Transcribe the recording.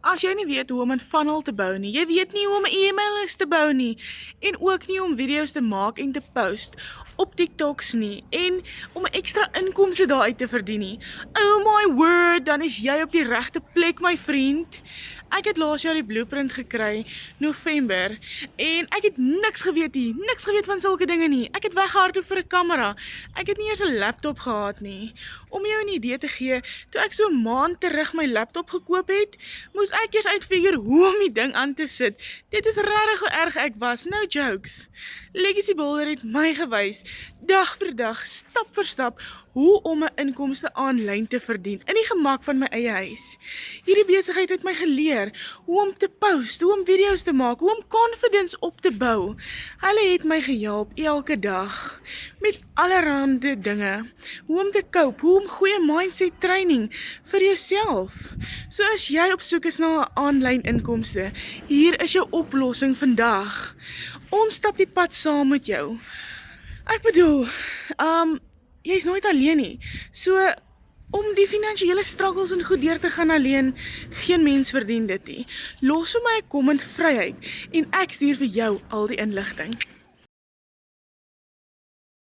As jy nie weet hoe om 'n funnel te bou nie, jy weet nie hoe om 'n e-maillys te bou nie, en ook nie om video's te maak en te post op TikToks nie, en om 'n ekstra inkomste daaruit te verdien nie. Oh my word, dan is jy op die regte plek, my vriend. Ek het laas jaar die blueprint gekry, November, en ek het niks geweet nie, niks geweet van sulke dinge nie. Ek het weggehardloop vir 'n kamera. Ek het nie eers 'n laptop gehad nie. Om jou 'n idee te gee, toe ek so 'n maand terug my laptop gekoop het, moes ek eers uitfigure hoe om die ding aan te sit. Dit is regtig hoe erg ek was, no jokes. Legacy Builder het my gewys, dag vir dag, stap vir stap, hoe om 'n inkomste aanlyn te verdien, in die gemak van my eie huis. Hierdie besigheid het my geleer, hoe om te post, hoe om video's te maak, hoe om confidence op te bou. Hulle het my gehelp elke dag, met allerhande dinge, hoe om te cope, hoe om goeie mindset training vir jouself. So as jy op soek is na 'n aanlyn inkomste, hier is jou oplossing vandag. Ons stap die pad saam met jou. Ek bedoel, jy's nooit alleen nie. So, om die finansiële struggles en goed deur te gaan alleen, geen mens verdien dit nie. Los vir my 'n comment vryheid en ek stuur vir jou al die inligting.